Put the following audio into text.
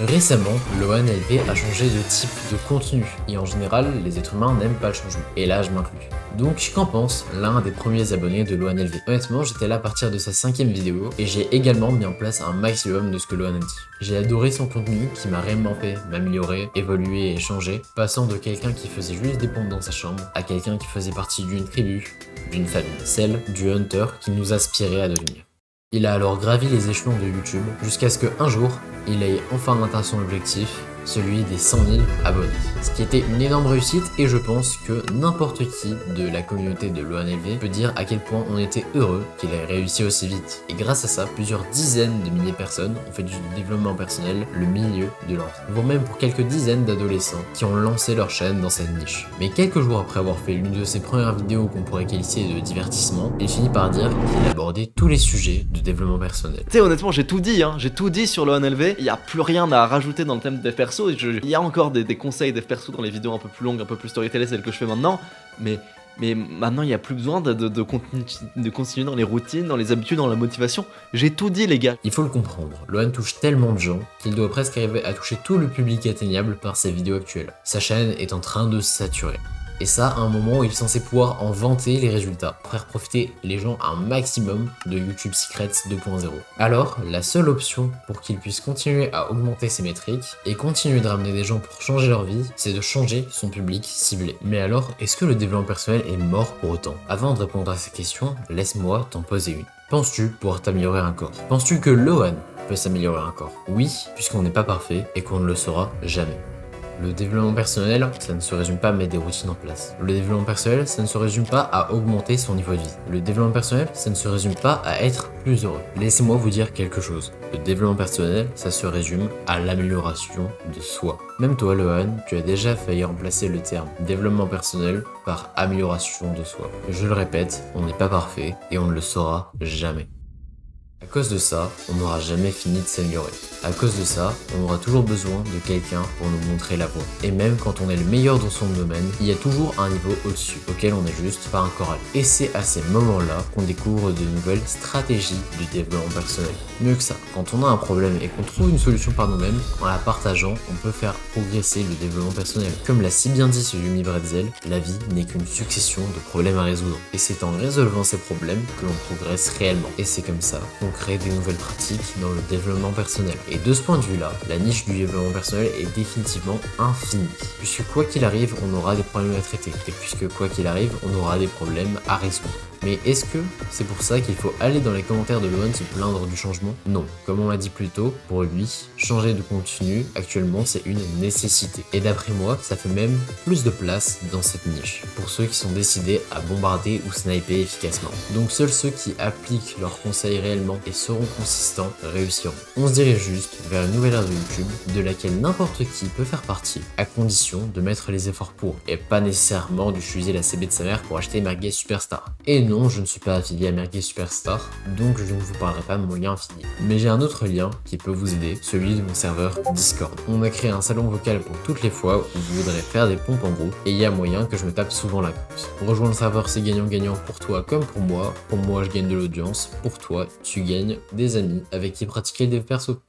Récemment, l'ONLV a changé de type de contenu, et en général, les êtres humains n'aiment pas le changement, et là je m'inclus. Donc qu'en pense l'un des premiers abonnés de l'ONLV? Honnêtement, j'étais là à partir de sa 5e vidéo, et j'ai également mis en place un maximum de ce que l'ON a dit. J'ai adoré son contenu qui m'a réellement fait m'améliorer, évoluer et changer, passant de quelqu'un qui faisait juste des pompes dans sa chambre, à quelqu'un qui faisait partie d'une tribu, d'une famille, celle du hunter qui nous aspirait à devenir. Il a alors gravi les échelons de YouTube jusqu'à ce qu'un jour, il ait enfin atteint son objectif, celui des 100 000 abonnés. Ce qui était une énorme réussite et je pense que n'importe qui de la communauté de l'ONLV peut dire à quel point on était heureux qu'il ait réussi aussi vite. Et grâce à ça, plusieurs dizaines de milliers de personnes ont fait du développement personnel le milieu de leur vie, voire même pour quelques dizaines d'adolescents qui ont lancé leur chaîne dans cette niche. Mais quelques jours après avoir fait l'une de ses premières vidéos qu'on pourrait qualifier de divertissement, il finit par dire qu'il abordait tous les sujets de développement personnel. Tu sais, honnêtement, j'ai tout dit sur le ONLV, il n'y a plus rien à rajouter dans le thème dev perso, il y a encore des conseils dev perso dans les vidéos un peu plus longues, un peu plus storytelling, celles que je fais maintenant, mais maintenant il n'y a plus besoin de continuer dans les routines, dans les habitudes, dans la motivation, j'ai tout dit les gars. Il faut le comprendre, Lohan touche tellement de gens qu'il doit presque arriver à toucher tout le public atteignable par ses vidéos actuelles. Sa chaîne est en train de se saturer. Et ça à un moment où il est censé pouvoir en vanter les résultats, pour faire profiter les gens un maximum de YouTube Secrets 2.0. Alors, la seule option pour qu'il puisse continuer à augmenter ses métriques et continuer de ramener des gens pour changer leur vie, c'est de changer son public ciblé. Mais alors, est-ce que le développement personnel est mort pour autant? Avant de répondre à ces questions, laisse-moi t'en poser une. Penses-tu pouvoir t'améliorer encore? Penses-tu que Lohan peut s'améliorer encore? Oui, puisqu'on n'est pas parfait et qu'on ne le sera jamais. Le développement personnel, ça ne se résume pas à mettre des routines en place. Le développement personnel, ça ne se résume pas à augmenter son niveau de vie. Le développement personnel, ça ne se résume pas à être plus heureux. Laissez-moi vous dire quelque chose. Le développement personnel, ça se résume à l'amélioration de soi. Même toi, Lohan, tu as déjà failli remplacer le terme développement personnel par amélioration de soi. Je le répète, on n'est pas parfait et on ne le saura jamais. À cause de ça, on n'aura jamais fini de s'améliorer. À cause de ça, on aura toujours besoin de quelqu'un pour nous montrer la voie. Et même quand on est le meilleur dans son domaine, il y a toujours un niveau au-dessus, auquel on n'est juste pas encore allé. Et c'est à ces moments-là qu'on découvre de nouvelles stratégies du développement personnel. Mieux que ça, quand on a un problème et qu'on trouve une solution par nous-mêmes, en la partageant, on peut faire progresser le développement personnel. Comme l'a si bien dit ce Yumi Bretzel, la vie n'est qu'une succession de problèmes à résoudre. Et c'est en résolvant ces problèmes que l'on progresse réellement. Et c'est comme ça qu'on crée des nouvelles pratiques dans le développement personnel. Et de ce point de vue-là, la niche du développement personnel est définitivement infinie. Puisque quoi qu'il arrive, on aura des problèmes à traiter. Et puisque quoi qu'il arrive, on aura des problèmes à résoudre. Mais est-ce que c'est pour ça qu'il faut aller dans les commentaires de Lohan se plaindre du changement? Non. Comme on l'a dit plus tôt, pour lui, changer de contenu, actuellement, c'est une nécessité. Et d'après moi, ça fait même plus de place dans cette niche, pour ceux qui sont décidés à bombarder ou sniper efficacement. Donc seuls ceux qui appliquent leurs conseils réellement et seront consistants réussiront. On se dirige juste vers une nouvelle ère de YouTube, de laquelle n'importe qui peut faire partie, à condition de mettre les efforts pour, et pas nécessairement d'utiliser la CB de sa mère pour acheter Merguez Superstar. Et non, je ne suis pas affilié à Merguez Superstar, donc je ne vous parlerai pas de mon lien affilié. Mais j'ai un autre lien qui peut vous aider, celui de mon serveur Discord. On a créé un salon vocal pour toutes les fois où vous voudrez faire des pompes en groupe, et il y a moyen que je me tape souvent la course. Rejoindre le serveur, c'est gagnant-gagnant pour toi comme pour moi. Pour moi, je gagne de l'audience, pour toi, tu gagnes des amis avec qui pratiquer le dev perso.